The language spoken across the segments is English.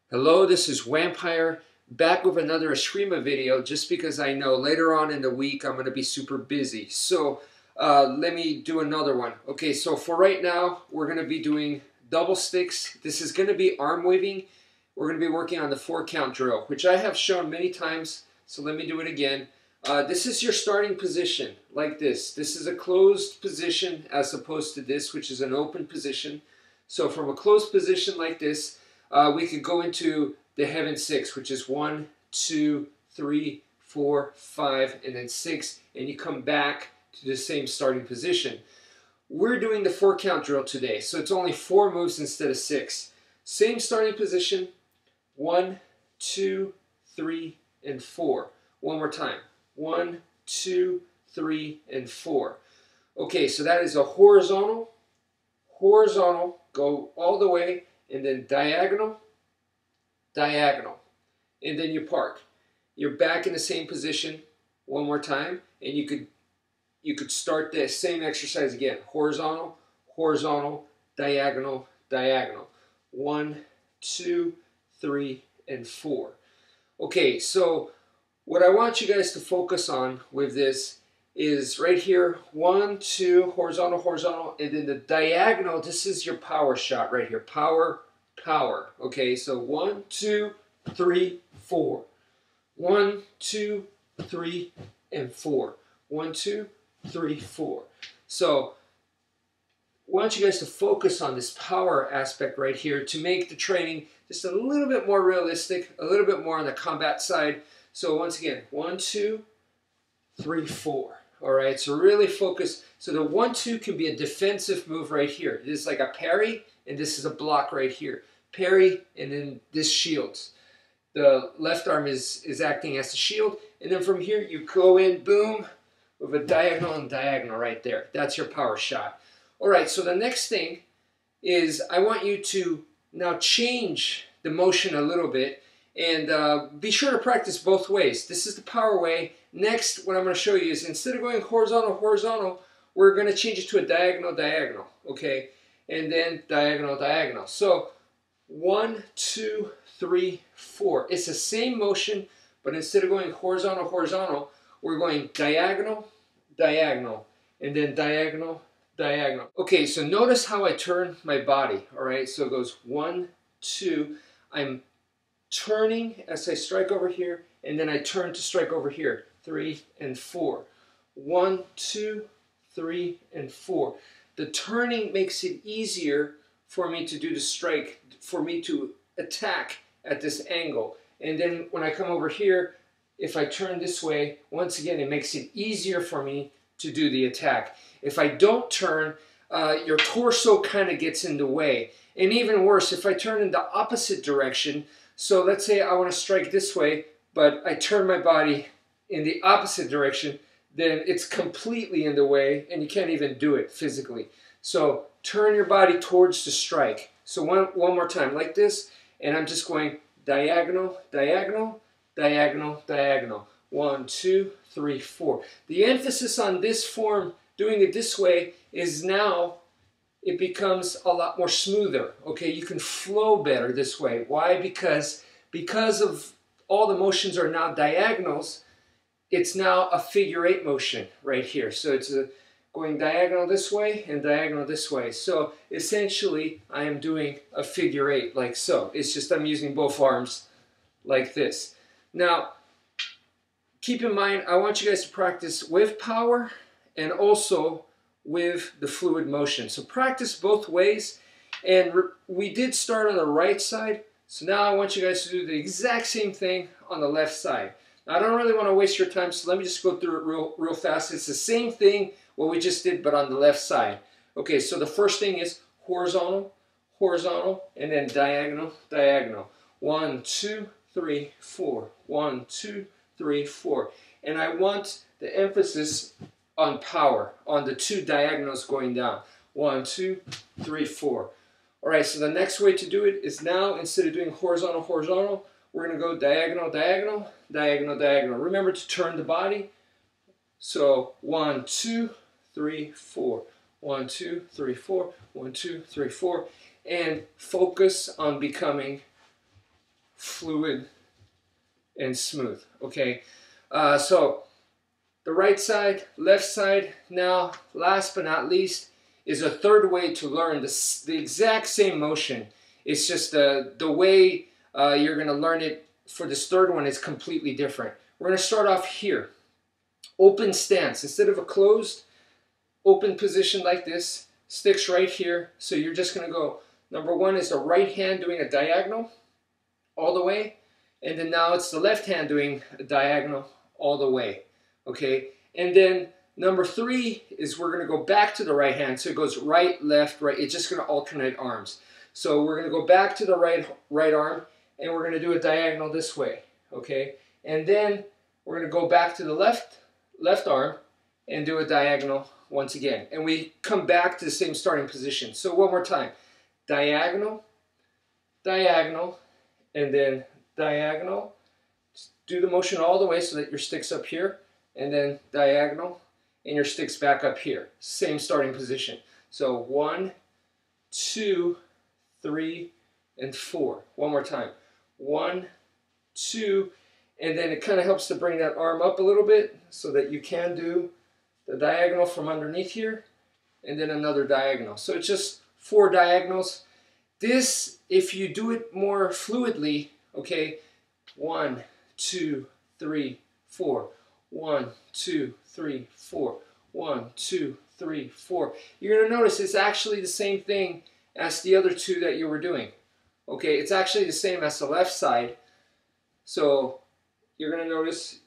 Hello, this is wmpyr back with another eskrima video just because I know later on in the week I'm going to be super busy. So let me do another one. Okay, so for right now we're going to be doing double sticks. This is going to be arm waving. We're going to be working on the 4-count drill, which I have shown many times. So let me do it again. This is your starting position like this. This is a closed position as opposed to this, which is an open position. So from a closed position like this, we could go into the heaven 6, which is 1, 2, 3, 4, 5, and then 6, and you come back to the same starting position. We're doing the 4-count drill today, so it's only 4 moves instead of 6. Same starting position, 1, 2, 3, and 4. One more time, 1, 2, 3, and 4. Okay, so that is a horizontal, go all the way, and then diagonal, diagonal, and then you park. You're back in the same position one more time, and you could start the same exercise again. Horizontal, horizontal, diagonal, diagonal. 1, 2, 3, and 4. Okay, so what I want you guys to focus on with this is right here, 1, 2, horizontal, horizontal, and then the diagonal. This is your power shot right here. Power, power. Okay, so 1, 2, 3, 4. 1, 2, 3, and 4. 1, 2, 3, 4. So I want you guys to focus on this power aspect right here to make the training just a little bit more realistic, a little bit more on the combat side. So once again, 1, 2, 3, 4. All right, so really focus. So the 1, 2 can be a defensive move right here. This is like a parry, and this is a block right here. Parry, and then this shields. The left arm is acting as the shield, and then from here you go in, boom, with a diagonal and diagonal right there. That's your power shot. All right, so the next thing is I want you to now change the motion a little bit, and be sure to practice both ways. This is the power way. Next, what I'm going to show you is instead of going horizontal, horizontal, we're going to change it to a diagonal, diagonal, okay? And then diagonal, diagonal. So 1, 2, 3, 4. It's the same motion, but instead of going horizontal, horizontal, we're going diagonal, diagonal, and then diagonal, diagonal. Okay, so notice how I turn my body, all right? So it goes 1, 2. I'm turning as I strike over here, and then I turn to strike over here. 3 and 4. 1, 2, 3, and 4. The turning makes it easier for me to do the strike, for me to attack at this angle. And then when I come over here, if I turn this way, once again, it makes it easier for me to do the attack. If I don't turn, your torso kind of gets in the way. And even worse, if I turn in the opposite direction, so let's say I want to strike this way, but I turn my body in the opposite direction, then it's completely in the way and you can't even do it physically. So turn your body towards the strike. So one more time like this, and I'm just going diagonal, diagonal, diagonal, diagonal. 1, 2, 3, 4. The emphasis on this form, doing it this way, is now it becomes a lot more smoother. Okay, you can flow better this way. Why? Because of all the motions are now diagonals, it's now a figure 8 motion right here. So it's going diagonal this way and diagonal this way. So essentially I am doing a figure 8 like so. It's just I'm using both arms like this. Now keep in mind, I want you guys to practice with power and also with the fluid motion. So practice both ways. And we did start on the right side, so now I want you guys to do the exact same thing on the left side. Now, I don't really want to waste your time, so let me just go through it real fast. It's the same thing what we just did, but on the left side. Okay, so the first thing is horizontal, horizontal, and then diagonal, diagonal. 1, 2, 3, 4. 1, 2, 3, 4. And I want the emphasis on power, on the 2 diagonals going down. 1, 2, 3, 4. All right, so the next way to do it is now, instead of doing horizontal, horizontal, we're going to go diagonal, diagonal, diagonal, diagonal. Remember to turn the body. So 1, 2, 3, 4. 1, 2, 3, 4. 1, 2, 3, 4. And focus on becoming fluid and smooth. Okay, so the right side, left side. Now, last but not least, is a third way to learn the exact same motion. It's just the way you're going to learn it for this third one is completely different. We're going to start off here. Open stance. Instead of a closed, open position like this, sticks right here. So you're just going to go, number one is the right hand doing a diagonal all the way. And then now it's the left hand doing a diagonal all the way. Okay, and then number three is we're going to go back to the right hand. So it goes right, left, right. It's just going to alternate arms. So we're going to go back to the right arm, and we're going to do a diagonal this way. Okay, and then we're going to go back to the left arm and do a diagonal once again. And we come back to the same starting position. So one more time. Diagonal, diagonal, and then diagonal. Just do the motion all the way so that your stick's up here. And then diagonal, and your stick's back up here. Same starting position. So 1, 2, 3, and 4. One more time. 1, 2, and then it kind of helps to bring that arm up a little bit so that you can do the diagonal from underneath here, and then another diagonal. So it's just 4 diagonals. This, if you do it more fluidly, okay, 1, 2, 3, 4. 1, 2, 3, 4. 1, 2, 3, 4. You're going to notice it's actually the same thing as the other two that you were doing. Okay, it's actually the same as the left side. So you're going to notice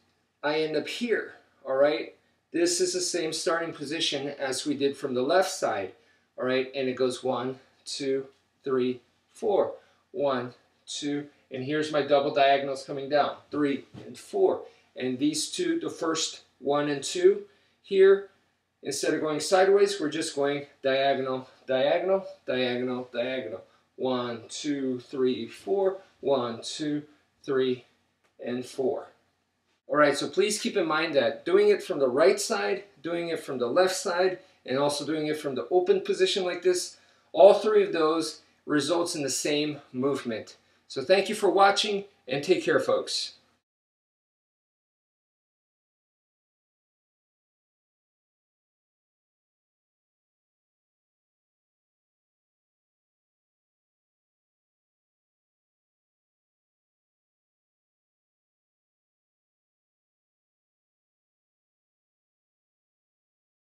I end up here. All right, this is the same starting position as we did from the left side. All right, and it goes 1, 2, 3, 4. 1, 2, and here's my double diagonals coming down. 3 and 4. And these two, the first 1 and 2 here, instead of going sideways, we're just going diagonal, diagonal, diagonal, diagonal. 1, 2, 3, 4. 1, 2, 3, and 4. All right, so please keep in mind that doing it from the right side, doing it from the left side, and also doing it from the open position like this, all three of those results in the same movement. So thank you for watching, and take care, folks.